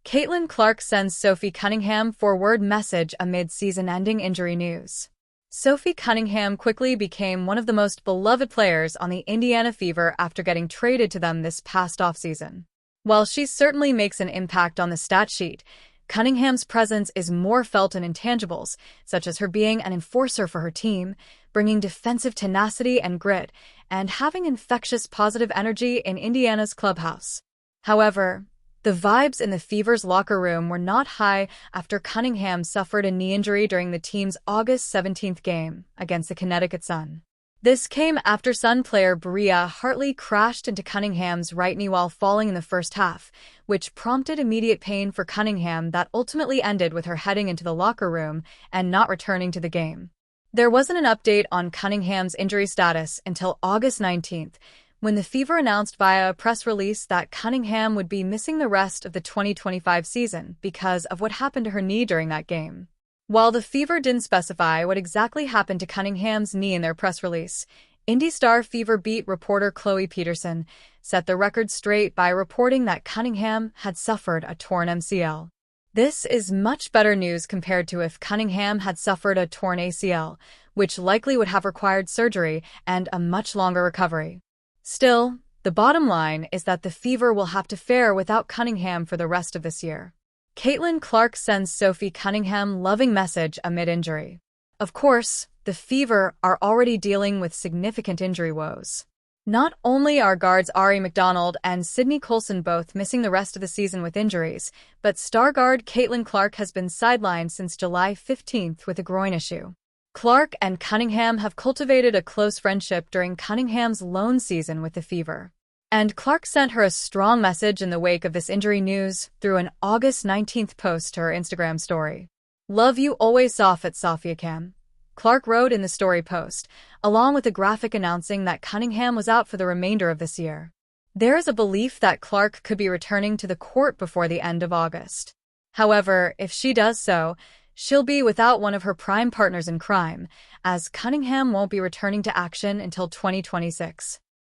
Caitlin Clark sends Sophie Cunningham forward message amid season-ending injury news. Sophie Cunningham quickly became one of the most beloved players on the Indiana Fever after getting traded to them this past offseason. While she certainly makes an impact on the stat sheet, Cunningham's presence is more felt in intangibles, such as her being an enforcer for her team, bringing defensive tenacity and grit, and having infectious positive energy in Indiana's clubhouse. However, the vibes in the Fever's locker room were not high after Cunningham suffered a knee injury during the team's August 17th game against the Connecticut Sun. This came after Sun player Bria Hartley crashed into Cunningham's right knee while falling in the first half, which prompted immediate pain for Cunningham that ultimately ended with her heading into the locker room and not returning to the game. There wasn't an update on Cunningham's injury status until August 19th, when the Fever announced via a press release that Cunningham would be missing the rest of the 2025 season because of what happened to her knee during that game. While the Fever didn't specify what exactly happened to Cunningham's knee in their press release, Indy Star Fever beat reporter Chloe Peterson set the record straight by reporting that Cunningham had suffered a torn MCL. This is much better news compared to if Cunningham had suffered a torn ACL, which likely would have required surgery and a much longer recovery. Still, the bottom line is that the Fever will have to fare without Cunningham for the rest of this year. Caitlin Clark sends Sophie Cunningham loving message amid injury. Of course, the Fever are already dealing with significant injury woes. Not only are guards Ari McDonald and Sydney Colson both missing the rest of the season with injuries, but star guard Caitlin Clark has been sidelined since July 15th with a groin issue. Clark and Cunningham have cultivated a close friendship during Cunningham's lone season with the Fever. And Clark sent her a strong message in the wake of this injury news through an August 19th post to her Instagram story. "Love you always, Sophie Cam," Clark wrote in the story post, along with a graphic announcing that Cunningham was out for the remainder of this year. There is a belief that Clark could be returning to the court before the end of August. However, if she does so, she'll be without one of her prime partners in crime, as Cunningham won't be returning to action until 2026.